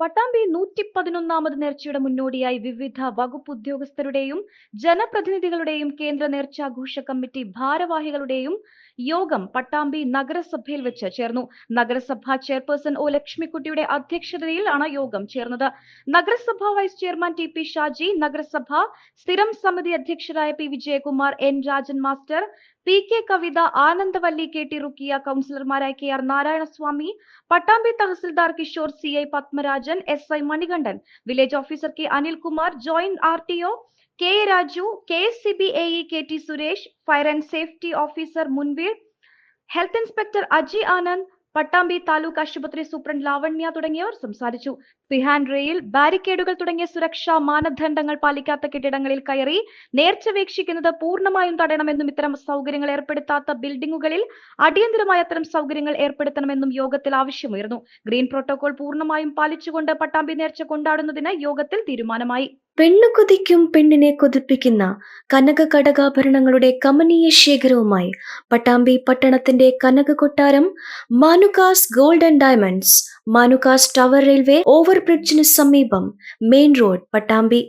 പട്ടാമ്പി 111ാമത് നേർച്ചയുടെ മുന്നോടിയായി വിവിധ വകുപ്പ് ഉദ്യോഗസ്ഥരുടെയും ജനപ്രതിനിധികളുടെയും കേന്ദ്ര നേർച്ചാഘോഷ കമ്മിറ്റി ഭാരവാഹികളുടെയും യോഗം പട്ടാമ്പി നഗരസഭയിൽ വെച്ച് ചേർന്നു. നഗരസഭാ ചെയർപേഴ്സൺ ഒ ലക്ഷ്മിക്കുട്ടിയുടെ അധ്യക്ഷതയിലാണ് യോഗം ചേർന്നത്. നഗരസഭാ vice chairman T P Shaji, നഗരസഭാ സ്ഥിരം സമിതി അധ്യക്ഷരായ P Vijayakumar, N Rajan master, P K Kavitha, Anandavalli, K T Rukkiya, കൗൺസിലർമാരായ K R Narayanaswamy, Pattambi tahsildar Kishore, C I Padmarajan, S I Manikandan, village officer K Anilkumar, joint RTO K A Raju, KSCB AE K T Suresh, fire and safety officer Munveer, health inspector Aji Anand, Pattambi taluk ആശുപത്രി superintendent ലാവണ്യ തുടങ്ങിയവർ സംസാരിച്ചു. പിഹാൻഡ് rail, ബാരിക്കേഡുകൾ തുടങ്ങിയ സുരക്ഷാ മാനദണ്ഡങ്ങൾ പാലിക്കാത്ത കെട്ടിടങ്ങളിൽ കയറി നേർച്ച വീക്ഷിക്കുന്നത് പൂർണ്ണമായും തടയണമെന്നും ഇത്തരം സൗകര്യങ്ങൾ ഏർപ്പെടുത്താത്ത ബിൽഡിംഗുകളിൽ അടിയന്തരമായി അത്തരം സൗകര്യങ്ങൾ ഏർപ്പെടുത്തണമെന്നും യോഗത്തിൽ ആവശ്യമുയർന്നു. ഗ്രീൻ പ്രോട്ടോകോൾ പൂർണ്ണമായും പാലിച്ചുകൊണ്ട് പട്ടാമ്പി നേർച്ച കൊണ്ടാടുന്നതിന് യോഗത്തിൽ തീരുമാനമായി. പെണ്ണു കൊതിക്കും പെണ്ണിനെ കൊതിപ്പിക്കുന്ന കനക കടകാഭരണങ്ങളുടെ കമനീയ ശേഖരവുമായി പട്ടാമ്പി പട്ടണത്തിന്റെ കനക കൊട്ടാരം Manukas gold and diamonds, Manukas tower railway ഓവർബ്രിഡ്ജിന് സമീപം, മെയിൻ റോഡ്, പട്ടാമ്പി.